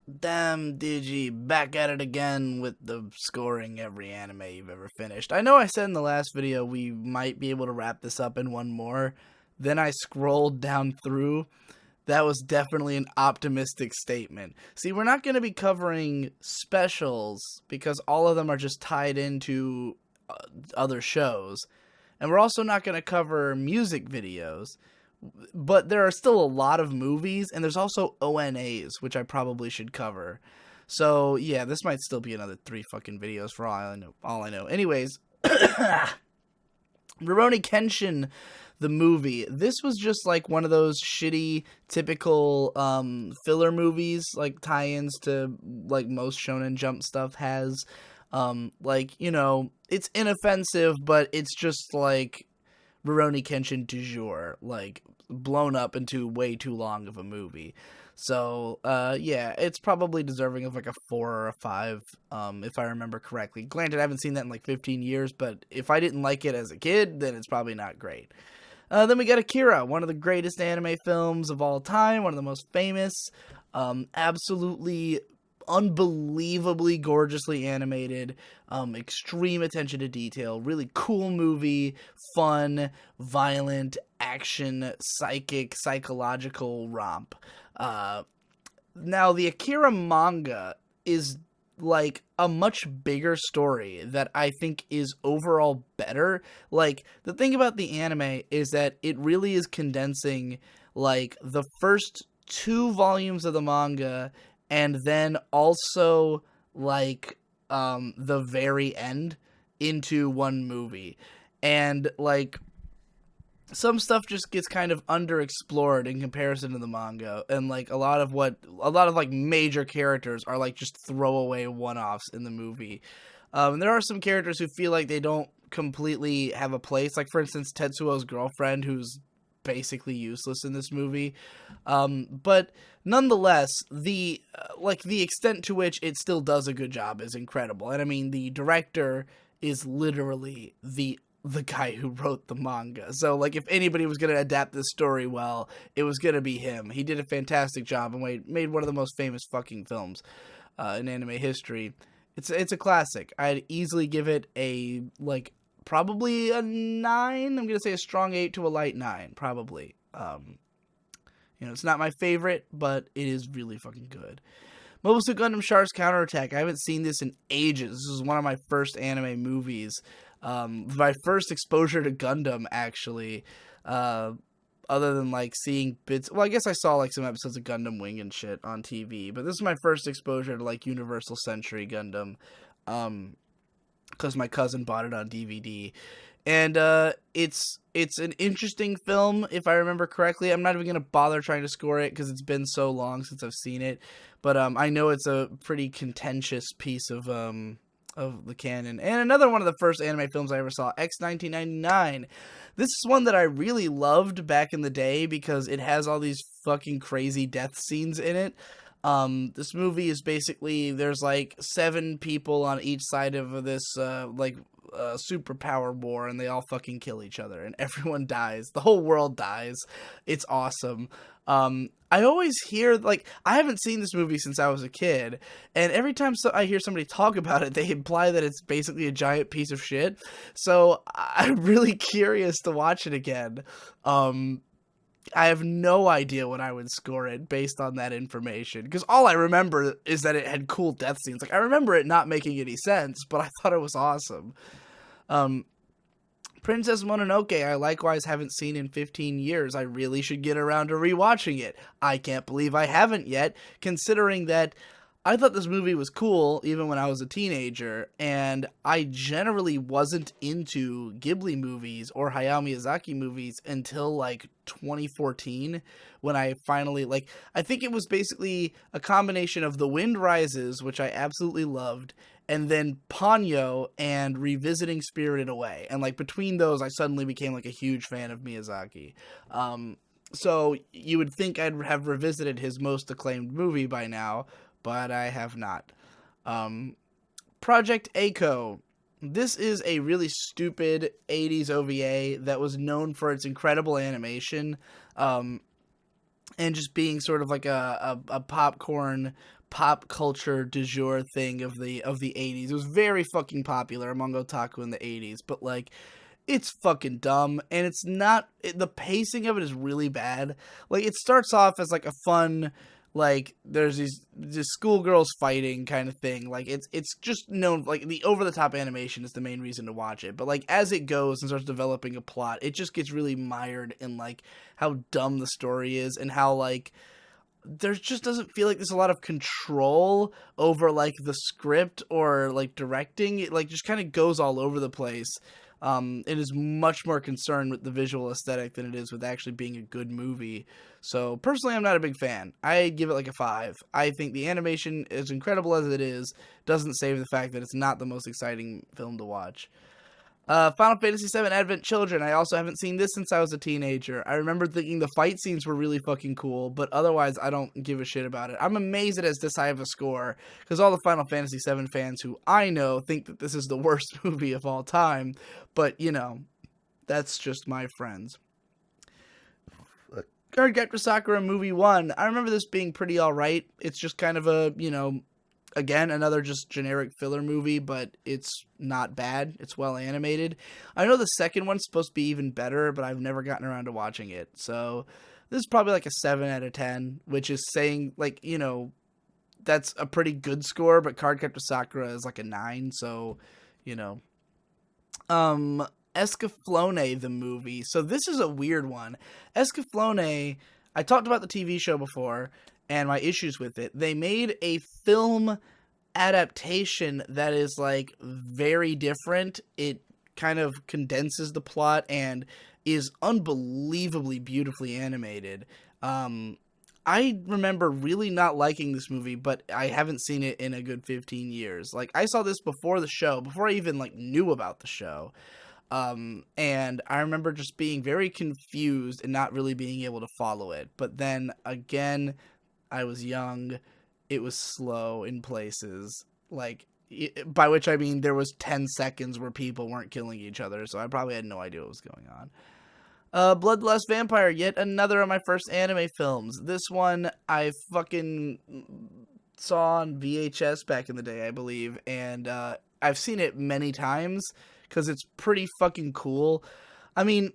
Damn, Digi, back at it again with the scoring every anime you've ever finished. I know I said in the last video we might be able to wrap this up in one more. Then I scrolled down through. That was definitely an optimistic statement. See, we're not going to be covering specials because all of them are just tied into other shows. And we're also not going to cover music videos. But there are still a lot of movies, and there's also ONAs, which I probably should cover. So, yeah, this might still be another 3 fucking videos for all I know. Anyways, Rurouni Kenshin, the movie. This was just like one of those shitty, typical filler movies, like tie-ins to like most Shonen Jump stuff has. It's inoffensive, but it's just like Rurouni Kenshin du jour, like, blown up into way too long of a movie. So, yeah, it's probably deserving of, like, a 4 or a 5, if I remember correctly. Granted, I haven't seen that in, like, 15 years, but if I didn't like it as a kid, then it's probably not great. Then we got Akira, one of the greatest anime films of all time, one of the most famous, absolutely unbelievably gorgeously animated, extreme attention to detail, really cool movie, fun, violent, action, psychological romp. Now, the Akira manga is like a much bigger story that I think is overall better. Like, the thing about the anime is that it really is condensing like the first 2 volumes of the manga and then also like the very end into one movie. And like some stuff just gets kind of underexplored in comparison to the manga, and like a lot of like major characters are like just throwaway one-offs in the movie. And there are some characters who feel like they don't completely have a place, like for instance Tetsuo's girlfriend, who's basically useless in this movie, but nonetheless, the extent to which it still does a good job is incredible. And I mean, the director is literally the guy who wrote the manga, so like if anybody was going to adapt this story well, it was going to be him. He did a fantastic job and made one of the most famous fucking films in anime history. It's a classic. I'd easily give it a like probably a 9. I'm going to say a strong 8 to a light 9, probably. It's not my favorite, but it is really fucking good. Mobile Suit Gundam Chars Counterattack. I haven't seen this in ages. This is one of my first anime movies. My first exposure to Gundam, actually. Other than, like, seeing bits... Well, I guess I saw, like, some episodes of Gundam Wing and shit on TV. But this is my first exposure to, like, Universal Century Gundam. Because my cousin bought it on DVD, and it's an interesting film if I remember correctly. I'm not even gonna bother trying to score it because it's been so long since I've seen it, but I know it's a pretty contentious piece of the canon. And another one of the first anime films I ever saw, X 1999. This is one that I really loved back in the day because it has all these fucking crazy death scenes in it. This movie is basically, there's like 7 people on each side of this, superpower war, and they all fucking kill each other, and everyone dies. The whole world dies. It's awesome. I always hear, like, I haven't seen this movie since I was a kid, and every time I hear somebody talk about it, they imply that it's basically a giant piece of shit, so I'm really curious to watch it again. I have no idea what I would score it based on that information, because all I remember is that it had cool death scenes. Like, I remember it not making any sense, but I thought it was awesome. Princess Mononoke, I likewise haven't seen in 15 years. I really should get around to rewatching it. I can't believe I haven't yet, considering that I thought this movie was cool even when I was a teenager, and I generally wasn't into Ghibli movies or Hayao Miyazaki movies until, like, 2014, when I finally, like, I think it was basically a combination of The Wind Rises, which I absolutely loved, and then Ponyo and revisiting Spirited Away, and, like, between those, I suddenly became, like, a huge fan of Miyazaki. So you would think I'd have revisited his most acclaimed movie by now, but I have not. Project Aiko. This is a really stupid 80s OVA that was known for its incredible animation, and just being sort of like a popcorn pop culture du jour thing of the 80s. It was very fucking popular among otaku in the 80s, but like it's fucking dumb, and it's not, the pacing of it is really bad. Like, it starts off as like a fun, like, there's these schoolgirls fighting kind of thing. Like, it's just known, like, the over the top animation is the main reason to watch it. But like, as it goes and starts developing a plot, it just gets really mired in like how dumb the story is, and how like there just doesn't feel like there's a lot of control over like the script or like directing. It like just kind of goes all over the place. It is much more concerned with the visual aesthetic than it is with actually being a good movie. So personally, I'm not a big fan. I give it like a 5. I think the animation, as incredible as it is, doesn't save the fact that it's not the most exciting film to watch. Final Fantasy VII Advent Children. I also haven't seen this since I was a teenager. I remember thinking the fight scenes were really fucking cool, but otherwise I don't give a shit about it. I'm amazed it has this high of a score, because all the Final Fantasy VII fans who I know think that this is the worst movie of all time, but, you know, that's just my friends. Cardcaptor Sakura Movie 1. I remember this being pretty alright. It's just kind of a, you know, again, another just generic filler movie, but it's not bad. It's well animated. I know the second one's supposed to be even better, but I've never gotten around to watching it. So this is probably like a 7 out of 10, which is saying, like, you know, that's a pretty good score, but Cardcaptor Sakura is like a 9, so, you know. Escaflowne the Movie. So this is a weird one. Escaflowne, I talked about the TV show before, and my issues with it. They made a film adaptation that is like very different. It kind of condenses the plot and is unbelievably beautifully animated. I remember really not liking this movie, but I haven't seen it in a good 15 years. Like, I saw this before the show, before I even like knew about the show. And I remember just being very confused and not really being able to follow it. But then again, I was young, it was slow in places, like, by which I mean there was 10 seconds where people weren't killing each other, so I probably had no idea what was going on. Bloodlust Vampire, yet another of my first anime films. This one I fucking saw on VHS back in the day, I believe, and I've seen it many times, because it's pretty fucking cool. I mean,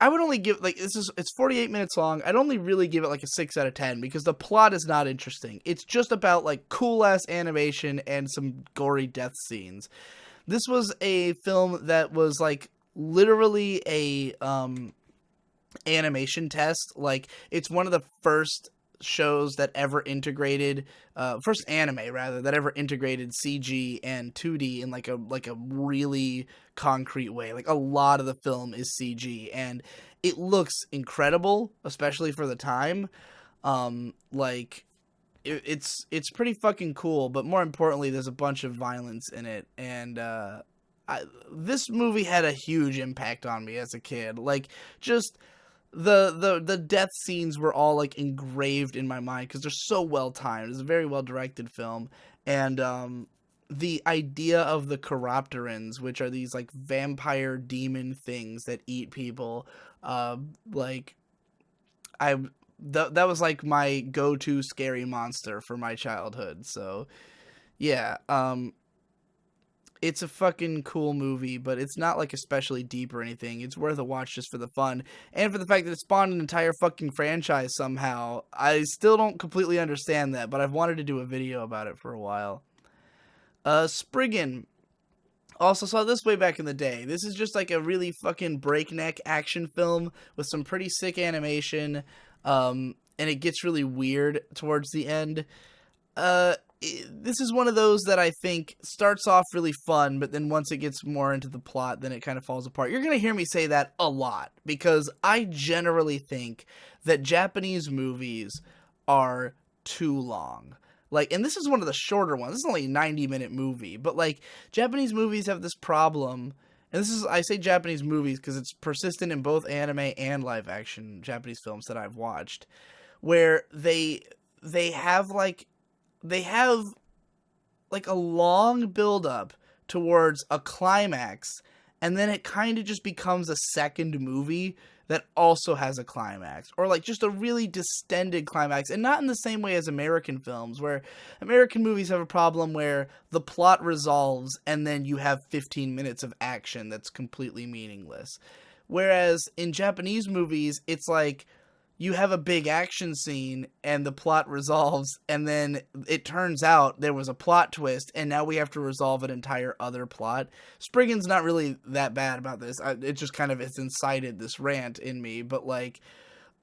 I would only give, like, it's 48 minutes long. I'd only really give it like a 6 out of 10 because the plot is not interesting. It's just about like cool ass animation and some gory death scenes. This was a film that was like literally a animation test. Like, it's one of the first shows that ever integrated first anime rather that ever integrated CG and 2D in like a really concrete way. Like, a lot of the film is CG and it looks incredible, especially for the time. Like, it's pretty fucking cool, but more importantly, there's a bunch of violence in it, and this movie had a huge impact on me as a kid. Like, just the death scenes were all like engraved in my mind because they're so well timed. It's a very well directed film, and the idea of the Chiropterans, which are these like vampire demon things that eat people, like that was like my go-to scary monster for my childhood. So yeah, it's a fucking cool movie, but it's not like especially deep or anything. It's worth a watch just for the fun and for the fact that it spawned an entire fucking franchise somehow. I still don't completely understand that, but I've wanted to do a video about it for a while. Spriggan. Also saw this way back in the day. This is just like a really fucking breakneck action film with some pretty sick animation, and it gets really weird towards the end. This is one of those that I think starts off really fun, but then once it gets more into the plot, then it kind of falls apart. You're going to hear me say that a lot, because I generally think that Japanese movies are too long. Like, and this is one of the shorter ones. This is only a 90-minute movie, but like, Japanese movies have this problem, and this is, I say Japanese movies because it's persistent in both anime and live action Japanese films that I've watched, where they have like a long build up towards a climax, and then it kind of just becomes a second movie that also has a climax, or like just a really distended climax, and not in the same way as American films, where American movies have a problem where the plot resolves and then you have 15 minutes of action that's completely meaningless. Whereas in Japanese movies, it's like you have a big action scene and the plot resolves, and then it turns out there was a plot twist and now we have to resolve an entire other plot. Spriggan's not really that bad about this. It just kind of has incited this rant in me, but like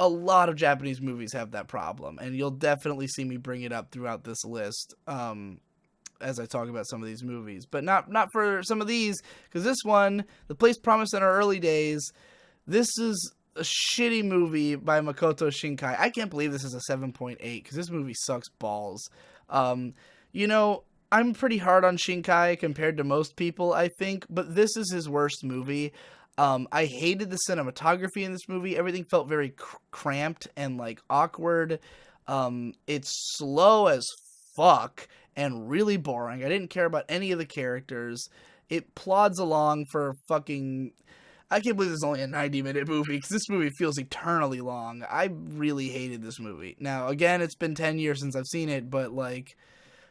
a lot of Japanese movies have that problem, and you'll definitely see me bring it up throughout this list as I talk about some of these movies. But not for some of these, because this one, The Place Promised in Our Early Days, this is a shitty movie by Makoto Shinkai. I can't believe this is a 7.8 because this movie sucks balls. You know, I'm pretty hard on Shinkai compared to most people, I think, but this is his worst movie. I hated the cinematography in this movie. Everything felt very cramped and like awkward. It's slow as fuck and really boring. I didn't care about any of the characters. It plods along for fucking... I can't believe this is only a 90-minute movie, because this movie feels eternally long. I really hated this movie. Now, again, it's been 10 years since I've seen it, but, like,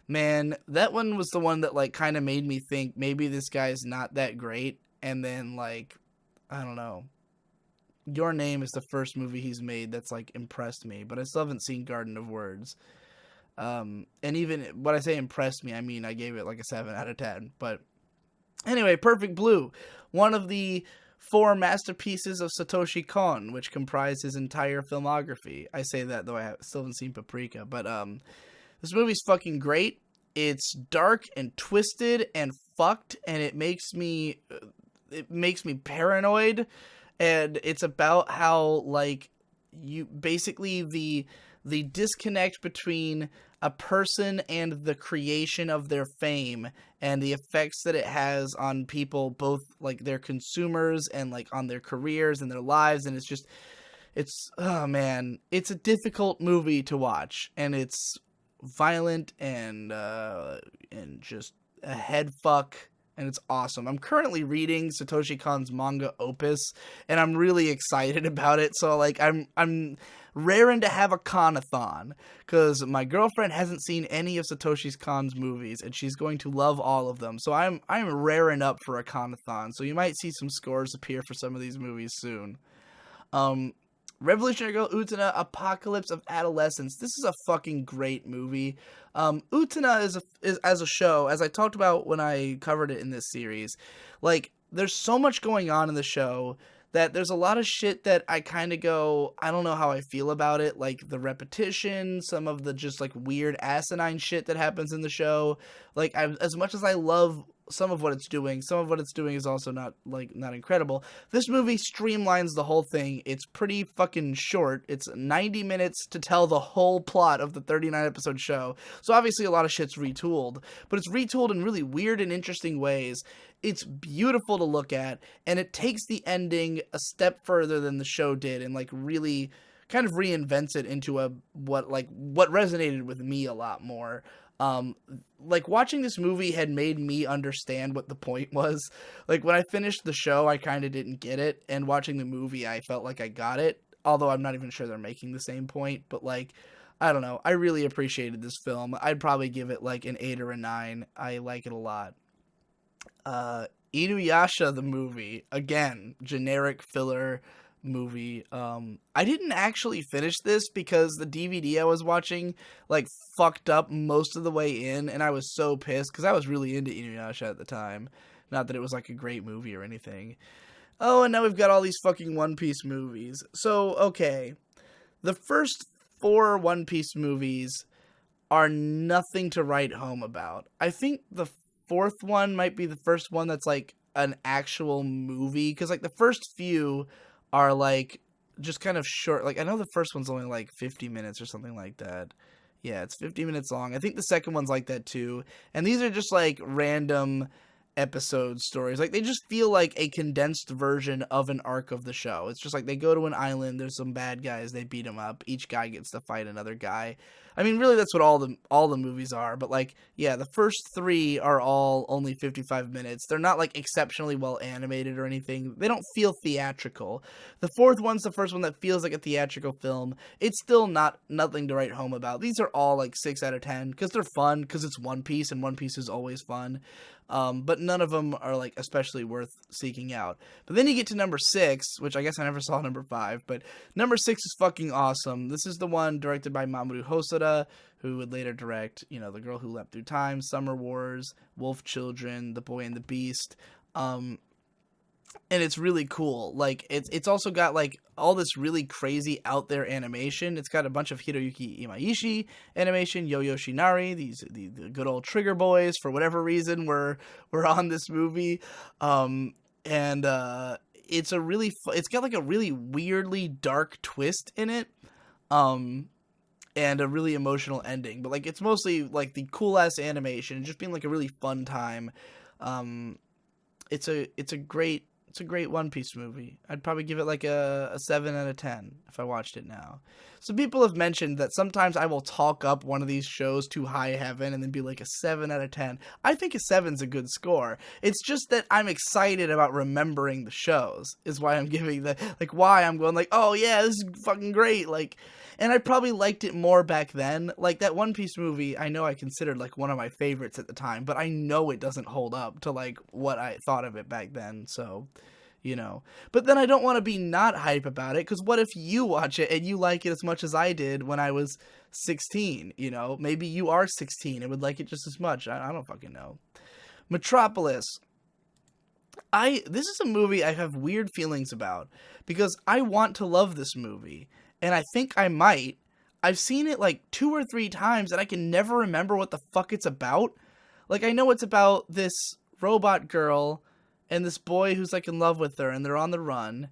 man, that one was the one that, like, kind of made me think maybe this guy's not that great, and then, like, I don't know. Your Name is the first movie he's made that's, like, impressed me, but I still haven't seen Garden of Words. And even when I say impressed me, I mean I gave it, like, a 7 out of 10, but anyway, Perfect Blue, one of the 4 masterpieces of Satoshi Kon, which comprise his entire filmography. I say that, though I still haven't seen Paprika, but this movie's fucking great. It's dark and twisted and fucked, and it makes me paranoid, and it's about how, like, you basically the disconnect between a person and the creation of their fame and the effects that it has on people, both like their consumers and like on their careers and their lives. And oh man, it's a difficult movie to watch, and it's violent and just a head fuck, and it's awesome. I'm currently reading Satoshi Kon's manga Opus, and I'm really excited about it. So like I'm raring to have a con-a-thon, because my girlfriend hasn't seen any of Satoshi Kon's movies, and she's going to love all of them. So I'm raring up for a con-a-thon. So you might see some scores appear for some of these movies soon. Revolutionary Girl Utena, Apocalypse of Adolescence. This is a fucking great movie. Utena is as a show, as I talked about when I covered it in this series, like, there's so much going on in the show that there's a lot of shit that I kind of go, I don't know how I feel about it, like the repetition, some of the just like weird asinine shit that happens in the show. Like, as much as I love some of what it's doing is also not incredible. This movie streamlines the whole thing. It's pretty fucking short. It's 90 minutes to tell the whole plot of the 39 episode show. So obviously a lot of shit's retooled, but it's retooled in really weird and interesting ways. It's beautiful to look at, and it takes the ending a step further than the show did, and like really kind of reinvents it into what resonated with me a lot more. Like, watching this movie had made me understand what the point was. Like, when I finished the show, I kind of didn't get it, and watching the movie, I felt like I got it, although I'm not even sure they're making the same point. But like, I don't know, I really appreciated this film. I'd probably give it like an 8 or a 9. I like it a lot. Yasha the Movie, again, generic filler movie. I didn't actually finish this because the DVD I was watching like fucked up most of the way in, and I was so pissed because I was really into Inuyasha at the time. Not that it was like a great movie or anything. Oh, and now we've got all these fucking One Piece movies. So, okay, the first 4 One Piece movies are nothing to write home about. I think the 4th one might be the first one that's like an actual movie, because like the first few are like just kind of short. Like, I know the first one's only like 50 minutes or something like that. Yeah, it's 50 minutes long. I think the second one's like that too. And these are just like random episode stories. Like, they just feel like a condensed version of an arc of the show. It's just like they go to an island, there's some bad guys, they beat them up. Each guy gets to fight another guy. I mean, really, that's what all the movies are. But like, yeah, the first 3 are all only 55 minutes. They're not like exceptionally well animated or anything. They don't feel theatrical. The 4th one's the first one that feels like a theatrical film. It's still nothing to write home about. These are all like 6 out of 10 because they're fun, because it's One Piece, and One Piece is always fun. But none of them are like especially worth seeking out. But then you get to number 6, which I guess I never saw number 5, but number 6 is fucking awesome. This is the one directed by Mamoru Hosoda, who would later direct, you know, The Girl Who Leapt Through Time, Summer Wars, Wolf Children, The Boy and the Beast. And it's really cool. Like, it's also got like all this really crazy out there animation. It's got a bunch of Hiroyuki Imaishi animation, Yo-Yo Shinari, the good old Trigger Boys, for whatever reason were on this movie. It's a really it's got like a really weirdly dark twist in it. And a really emotional ending. But like, it's mostly like the cool ass animation, just being like a really fun time. It's a great One Piece movie. I'd probably give it like a 7 out of 10 if I watched it now. So people have mentioned that sometimes I will talk up one of these shows to high heaven and then be like a 7 out of 10. I think a 7's a good score. It's just that I'm excited about remembering the shows is why I'm giving why I'm going like, oh yeah, this is fucking great. Like, and I probably liked it more back then. Like, that One Piece movie, I know I considered like one of my favorites at the time, but I know it doesn't hold up to like what I thought of it back then. So, you know, but then I don't want to be not hype about it, because what if you watch it and you like it as much as I did when I was 16, you know? Maybe you are 16 and would like it just as much. I don't fucking know. Metropolis. This is a movie I have weird feelings about, because I want to love this movie, and I think I might. I've seen it like 2 or 3 times, and I can never remember what the fuck it's about. Like, I know it's about this robot girl and this boy who's like in love with her, and they're on the run,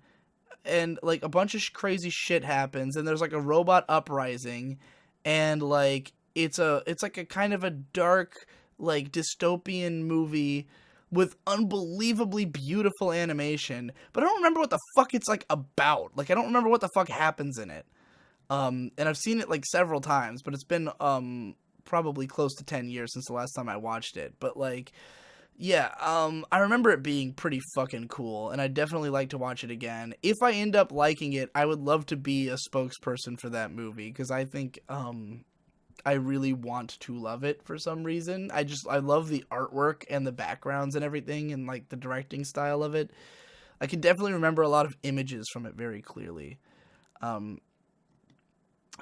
and like a bunch of crazy shit happens, and there's like a robot uprising, and like it's like a kind of a dark, like, dystopian movie with unbelievably beautiful animation, but I don't remember what the fuck it's like about. Like, I don't remember what the fuck happens in it. And I've seen it like several times, but it's been probably close to 10 years since the last time I watched it. But like, yeah, I remember it being pretty fucking cool, and I'd definitely like to watch it again. If I end up liking it, I would love to be a spokesperson for that movie, because I think I really want to love it for some reason. I love the artwork and the backgrounds and everything, and like the directing style of it. I can definitely remember a lot of images from it very clearly.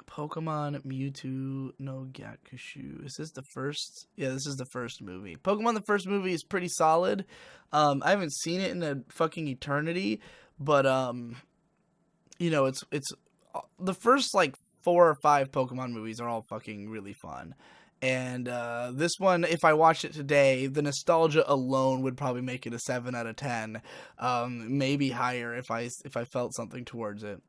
Pokmon Mewtwo no Gakushu. Is this the first? Yeah, this is the first movie. Pokemon the first movie is pretty solid. I haven't seen it in a fucking eternity, but you know, it's the first like 4 or 5 Pokemon movies are all fucking really fun. And this one, if I watched it today, the nostalgia alone would probably make it a 7 out of 10. Maybe higher if I felt something towards it.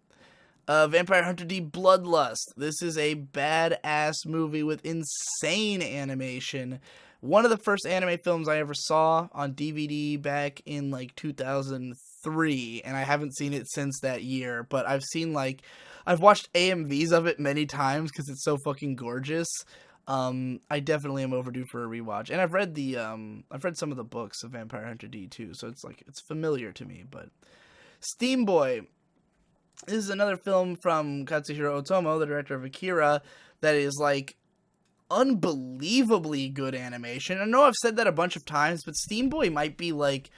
Vampire Hunter D Bloodlust. This is a badass movie with insane animation. One of the first anime films I ever saw on DVD back in like 2003, and I haven't seen it since that year, but I've watched AMVs of it many times because it's so fucking gorgeous. I definitely am overdue for a rewatch, and I've read some of the books of Vampire Hunter D too, so it's familiar to me. But Steamboy. This is another film from Katsuhiro Otomo, the director of Akira, that is like unbelievably good animation. I know I've said that a bunch of times, but Steamboy might be like,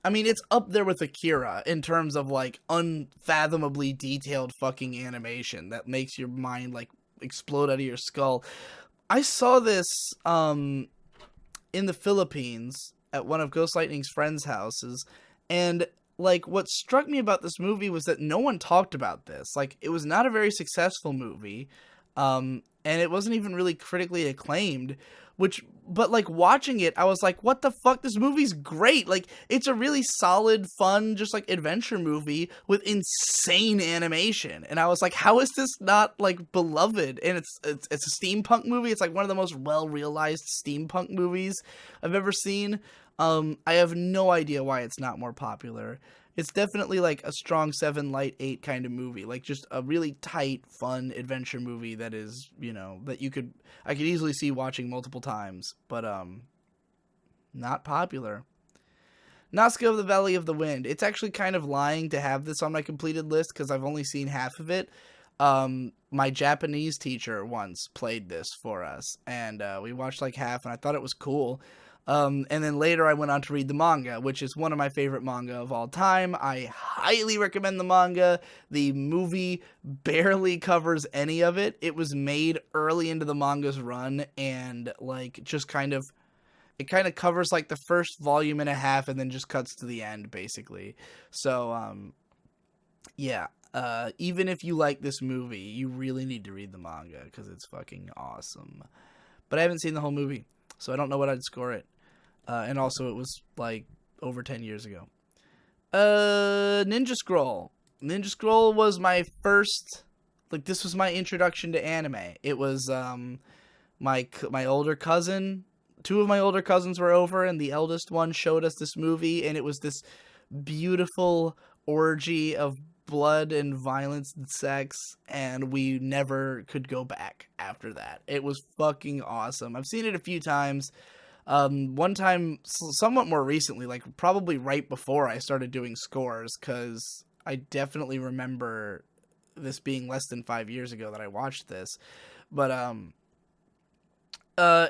I mean, it's up there with Akira in terms of like unfathomably detailed fucking animation that makes your mind like explode out of your skull. I saw this in the Philippines at one of Ghost Lightning's friends' houses, and like, what struck me about this movie was that no one talked about this. Like, it was not a very successful movie, and it wasn't even really critically acclaimed, but like, watching it, I was like, what the fuck, this movie's great. Like, it's a really solid, fun, just like adventure movie with insane animation, and I was like, how is this not like beloved? And it's a steampunk movie. It's like one of the most well-realized steampunk movies I've ever seen. I have no idea why it's not more popular. It's definitely like a strong 7, light 8 kind of movie. Like just a really tight, fun adventure movie that is, that I could easily see watching multiple times, but not popular. Nausicaa of the Valley of the Wind. It's actually kind of lying to have this on my completed list because I've only seen half of it. My Japanese teacher once played this for us, and we watched like half, and I thought it was cool. And then later I went on to read the manga, which is one of my favorite manga of all time. I highly recommend the manga. The movie barely covers any of it. It was made early into the manga's run, and like just it kind of covers like the first volume and a half and then just cuts to the end, basically. So, yeah. Even if you like this movie, you really need to read the manga because it's fucking awesome. But I haven't seen the whole movie, so I don't know what I'd score it. And also, it was like over 10 years ago. Ninja Scroll. Ninja Scroll was my first, this was my introduction to anime. It was my older cousin. Two of my older cousins were over, and the eldest one showed us this movie, and it was this beautiful orgy of blood and violence and sex, and we never could go back after that. It was fucking awesome. I've seen it a few times. One time, somewhat more recently, like probably right before I started doing scores, because I definitely remember this being less than 5 years ago that I watched this. But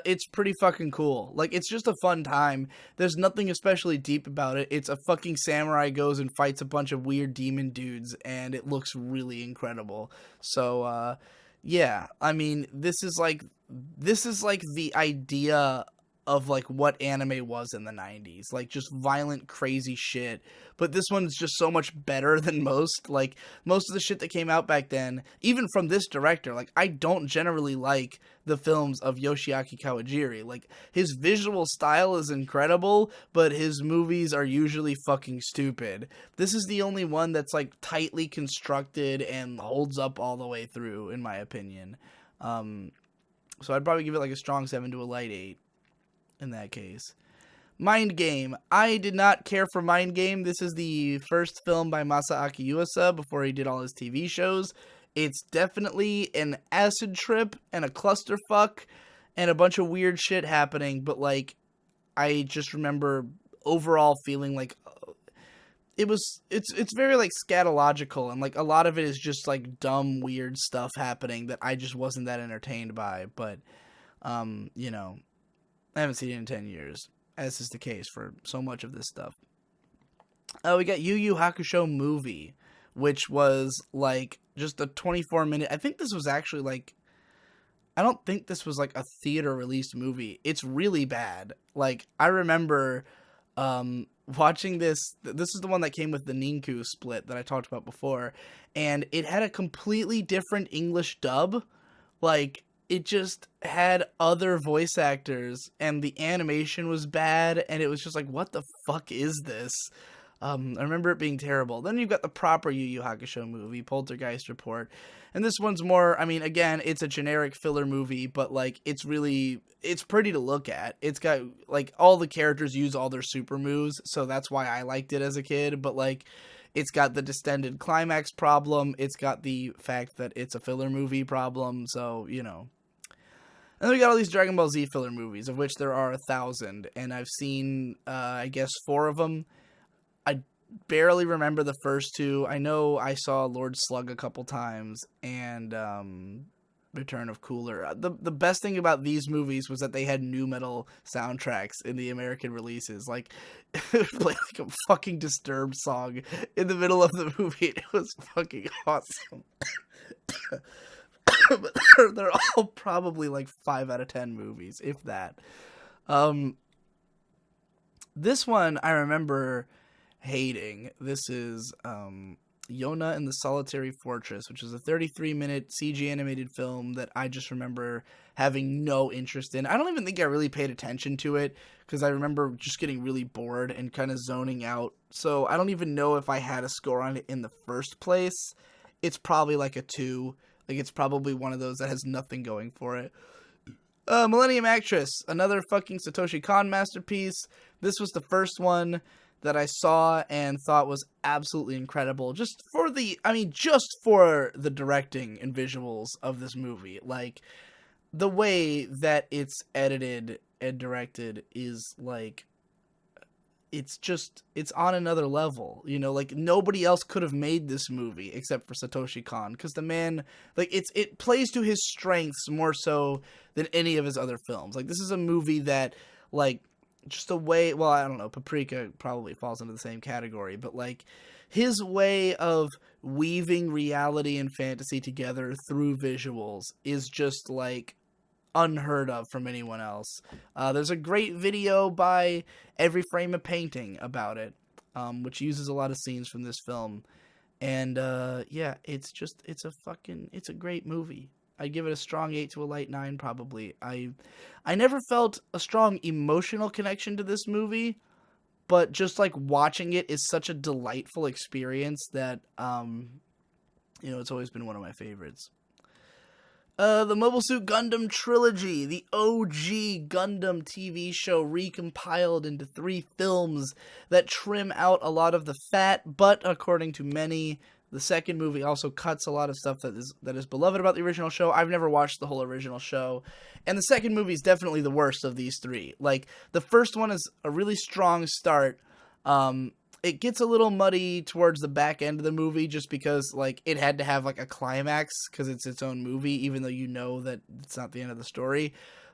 it's pretty fucking cool. Like, it's just a fun time. There's nothing especially deep about it. It's a fucking samurai goes and fights a bunch of weird demon dudes, and it looks really incredible. So, yeah. I mean, this is like the idea of like what anime was in the 90s, like just violent, crazy shit. But this one's just so much better than most. Like most of the shit that came out back then, even from this director, like I don't generally like the films of Yoshiaki Kawajiri. Like his visual style is incredible, but his movies are usually fucking stupid. This is the only one that's like tightly constructed and holds up all the way through, in my opinion. So I'd probably give it like a strong 7 to a light 8. In that case. Mind Game. I did not care for Mind Game. This is the first film by Masaaki Yuasa before he did all his TV shows. It's definitely an acid trip and a clusterfuck and a bunch of weird shit happening, but like I just remember overall feeling like it's very like scatological, and like a lot of it is just like dumb weird stuff happening that I just wasn't that entertained by, but I haven't seen it in 10 years, as is the case for so much of this stuff. We got Yu Hakusho Movie, which was like just a 24-minute. I think this was actually like, I don't think this was like a theater released movie. It's really bad. Like I remember watching this. This is the one that came with the Ninku split that I talked about before, and it had a completely different English dub. Like it just had other voice actors, and the animation was bad, and it was just like, what the fuck is this? I remember it being terrible. Then you've got the proper Yu Yu Hakusho movie, Poltergeist Report, and this one's more, I mean, again, it's a generic filler movie, but, like, it's pretty to look at. It's got, like, all the characters use all their super moves, so that's why I liked it as a kid, but, like, it's got the distended climax problem, it's got the fact that it's a filler movie problem, so, And then we got all these Dragon Ball Z filler movies, of which there are 1,000, and I've seen, I guess, 4 of them. I barely remember the first 2. I know I saw Lord Slug a couple times, and Return of Cooler. The best thing about these movies was that they had nu metal soundtracks in the American releases. Like, it would play like a fucking Disturbed song in the middle of the movie. It was fucking awesome. But they're all probably like 5 out of 10 movies, if that. This one I remember hating. This is Yona and the Solitary Fortress, which is a 33-minute CG animated film that I just remember having no interest in. I don't even think I really paid attention to it, because I remember just getting really bored and kind of zoning out. So I don't even know if I had a score on it in the first place. It's probably like a 2. Like, it's probably one of those that has nothing going for it. Millennium Actress, another fucking Satoshi Kon masterpiece. This was the first one that I saw and thought was absolutely incredible. Just for the directing and visuals of this movie. Like, the way that it's edited and directed is, like, it's on another level, you know? Like, nobody else could have made this movie except for Satoshi Kon, because the man, like, it plays to his strengths more so than any of his other films. Like, this is a movie that, like, just the way, well, I don't know, Paprika probably falls into the same category, but, like, his way of weaving reality and fantasy together through visuals is just, like, unheard of from anyone else. There's a great video by Every Frame a Painting about it, which uses a lot of scenes from this film. And, yeah, it's a great movie. I'd give it a strong 8 to a light 9, probably. I never felt a strong emotional connection to this movie, but just, like, watching it is such a delightful experience that, it's always been one of my favorites. The Mobile Suit Gundam Trilogy, the OG Gundam TV show recompiled into 3 films that trim out a lot of the fat, but according to many, the second movie also cuts a lot of stuff that is beloved about the original show. I've never watched the whole original show, and the second movie is definitely the worst of these 3. Like, the first one is a really strong start. It gets a little muddy towards the back end of the movie just because, like, it had to have, like, a climax because it's its own movie, even though you know that it's not the end of the story.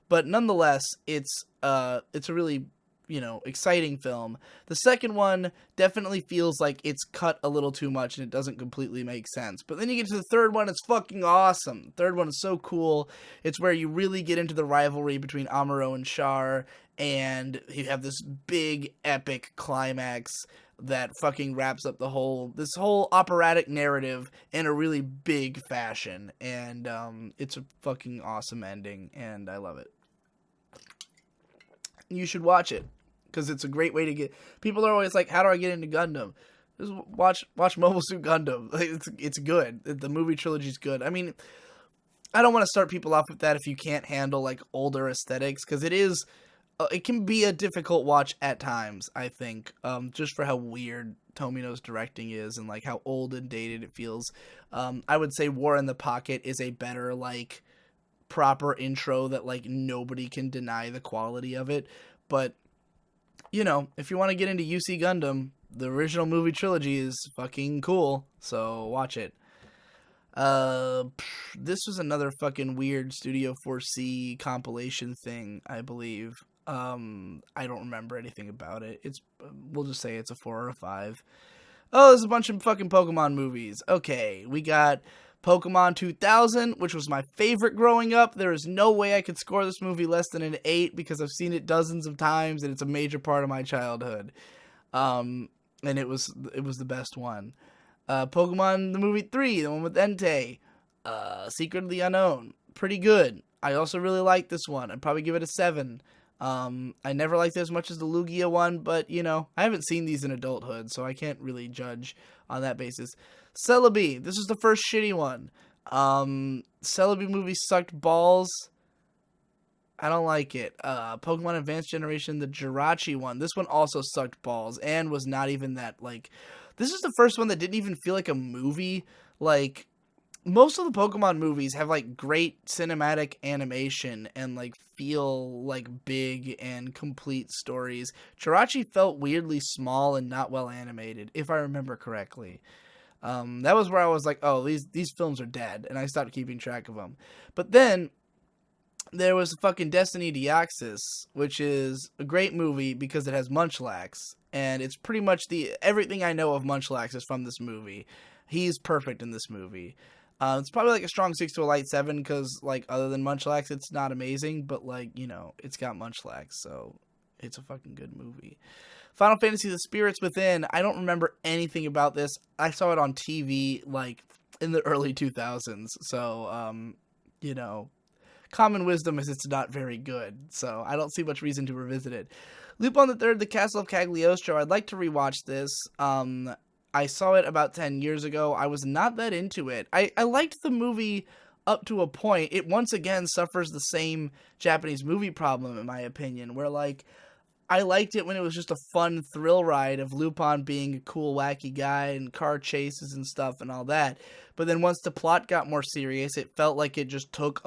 But nonetheless, it's a really, exciting film. The second one definitely feels like it's cut a little too much and it doesn't completely make sense. But then you get to the third one, it's fucking awesome. The third one is so cool. It's where you really get into the rivalry between Amuro and Char, and you have this big, epic climax that fucking wraps up this whole operatic narrative in a really big fashion. And it's a fucking awesome ending, and I love it. You should watch it, because it's a great way to get... People are always like, how do I get into Gundam? Just watch Mobile Suit Gundam. It's good. The movie trilogy is good. I mean, I don't want to start people off with that if you can't handle, like, older aesthetics, because it can be a difficult watch at times, I think, just for how weird Tomino's directing is and, like, how old and dated it feels. I would say War in the Pocket is a better, like, proper intro that, like, nobody can deny the quality of it. But, if you want to get into UC Gundam, the original movie trilogy is fucking cool, so watch it. This was another fucking weird Studio 4C compilation thing, I believe. I don't remember anything about it. We'll just say it's a 4 or a 5. Oh, there's a bunch of fucking Pokemon movies. Okay, we got Pokemon 2000, which was my favorite growing up. There is no way I could score this movie less than an 8 because I've seen it dozens of times and it's a major part of my childhood. And it was the best one. Pokemon the Movie 3, the one with Entei. Secret of the Unknown, pretty good. I also really like this one. I'd probably give it a 7. I never liked it as much as the Lugia one, but, I haven't seen these in adulthood, so I can't really judge on that basis. Celebi, this is the first shitty one. Celebi movie sucked balls. I don't like it. Pokemon Advanced Generation, the Jirachi one. This one also sucked balls and was not even that, like... This is the first one that didn't even feel like a movie. Like, most of the Pokemon movies have, like, great cinematic animation and, like, feel like big and complete stories. Jirachi felt weirdly small and not well animated, if I remember correctly. That was where I was like, oh, these films are dead, and I stopped keeping track of them. But then there was fucking Destiny Deoxys, which is a great movie because it has Munchlax, and it's pretty much everything I know of Munchlax is from this movie. He's perfect in this movie. It's probably like a strong 6 to a light 7 because, like, other than Munchlax, it's not amazing, but, like, it's got Munchlax, so it's a fucking good movie. Final Fantasy The Spirits Within, I don't remember anything about this. I saw it on TV, like, in the early 2000s, so, common wisdom is it's not very good, so I don't see much reason to revisit it. Lupin the Third, The Castle of Cagliostro, I'd like to rewatch this. I saw it about 10 years ago. I was not that into it. I liked the movie up to a point. It once again suffers the same Japanese movie problem, in my opinion, where, like, I liked it when it was just a fun thrill ride of Lupin being a cool, wacky guy and car chases and stuff and all that. But then once the plot got more serious, it felt like it just took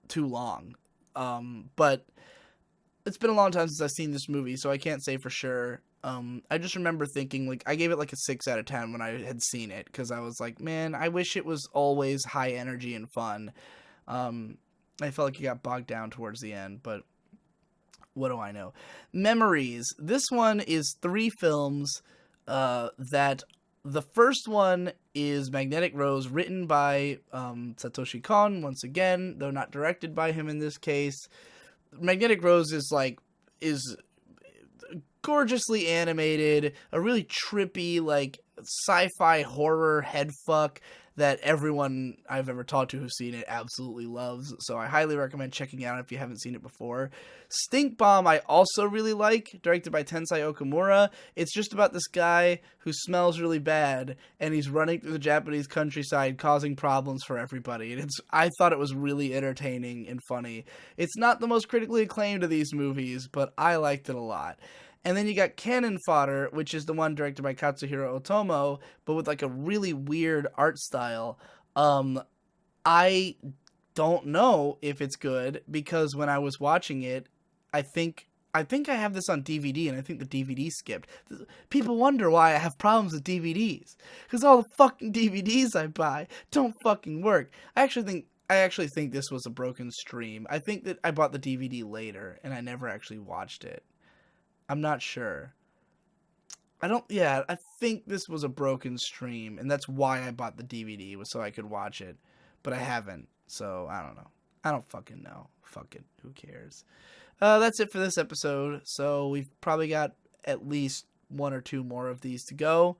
too long. But it's been a long time since I've seen this movie, so I can't say for sure. I just remember thinking, like, I gave it like a 6 out of 10 when I had seen it, because I was like, man, I wish it was always high energy and fun. I felt like it got bogged down towards the end, but what do I know? Memories. This one is 3 films that the first one is Magnetic Rose, written by Satoshi Kon, once again, though not directed by him in this case. Magnetic Rose is gorgeously animated, a really trippy, like, sci-fi horror headfuck that everyone I've ever talked to who's seen it absolutely loves, so I highly recommend checking it out if you haven't seen it before. Stink Bomb I also really like, directed by Tensai Okamura. It's just about this guy who smells really bad, and he's running through the Japanese countryside causing problems for everybody, and I thought it was really entertaining and funny. It's not the most critically acclaimed of these movies, but I liked it a lot. And then you got Cannon Fodder, which is the one directed by Katsuhiro Otomo, but with like a really weird art style. I don't know if it's good, because when I was watching it, I think I have this on DVD, and I think the DVD skipped. People wonder why I have problems with DVDs, because all the fucking DVDs I buy don't fucking work. I actually think this was a broken stream. I think that I bought the DVD later, and I never actually watched it. I'm not sure. I think this was a broken stream, and that's why I bought the DVD, was so I could watch it. But I haven't, so I don't know. I don't fucking know. Fuck it. Who cares? That's it for this episode. So we've probably got at least 1 or 2 more of these to go.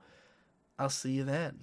I'll see you then.